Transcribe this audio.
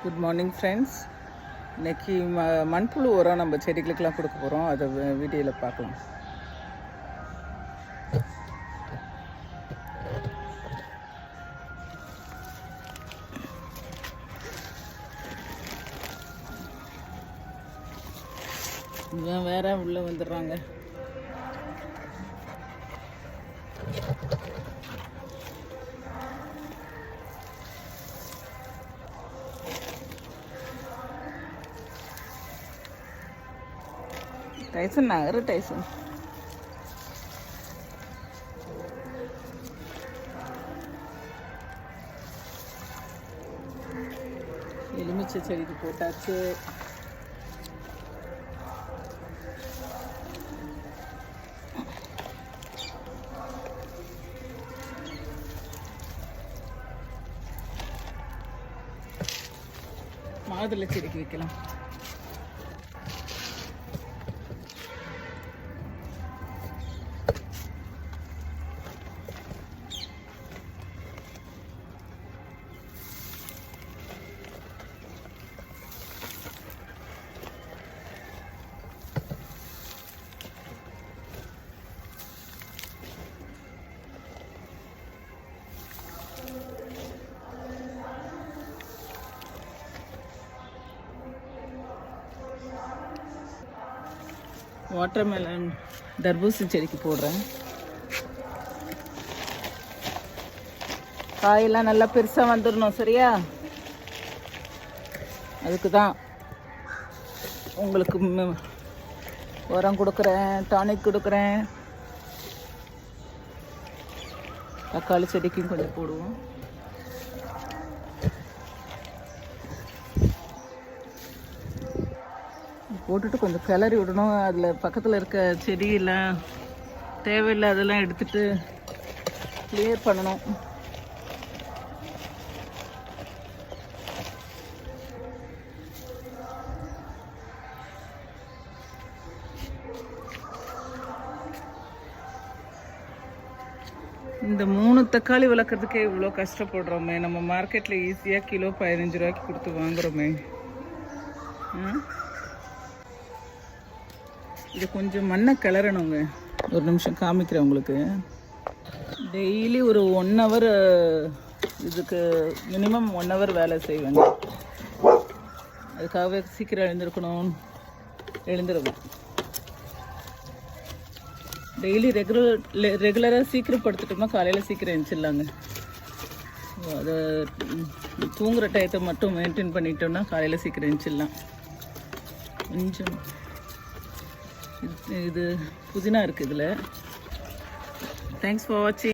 Good morning friends. இன்றைக்கி மண்புழு உரம் நம்ம செடிகளுக்கெல்லாம் கொடுக்க போகிறோம். அதை வீடியோவில் பார்க்கலாம். இவன் வேற உள்ளே வந்துடுறாங்க. டைசன் நகர் டைசன் எலுமிச்சை செடிக்கு போட்டாச்சு. மாதுளை செடிக்கு வைக்கலாம். வாட்டர்மெலன் தர்பூசணி செடிக்கு போடுறேன். காயெல்லாம் நல்லா பெருசாக வந்துடணும், சரியா? அதுக்கு தான் உங்களுக்கு உரம் கொடுக்குறேன், டானிக் கொடுக்குறேன். தக்காளி செடிக்கும் கொஞ்சம் போடுவோம். போட்டுட்டு கொஞ்சம் கிளறி விடணும். அதில் பக்கத்தில் இருக்க செடியெல்லாம் தேவையில்லை, அதெல்லாம் எடுத்துட்டு கிளியர் பண்ணணும். இந்த 3 தக்காளி வளர்க்குறதுக்கே இவ்வளோ கஷ்டப்படுறோமே. நம்ம மார்க்கெட்டில் ஈஸியாக கிலோ 15 ரூபாய்க்கு கொடுத்து வாங்குகிறோமே. இது கொஞ்சம் மண்ணை கிளறணுங்க. ஒரு நிமிஷம் காமிக்கிறேன் உங்களுக்கு. டெய்லி ஒரு 1 ஹவர் இதுக்கு மினிமம் 1 ஹவர் வேலை செய்வேங்க. அதுக்காகவே சீக்கிரம் எழுந்திருவேன். டெய்லி ரெகுலராக சீக்கிரம் படுத்துட்டோம்னா காலையில் சீக்கிரம் எழுந்திரிச்சிடலாங்க. அதை தூங்குகிற டயத்தை மட்டும் மெயின்டைன் பண்ணிட்டோம்னா காலையில் சீக்கிரம் எழுந்திரிச்சிடலாம். கொஞ்சம் இது புதினா இருக்குது இதில். தேங்க்ஸ் ஃபார் வாட்சிங்.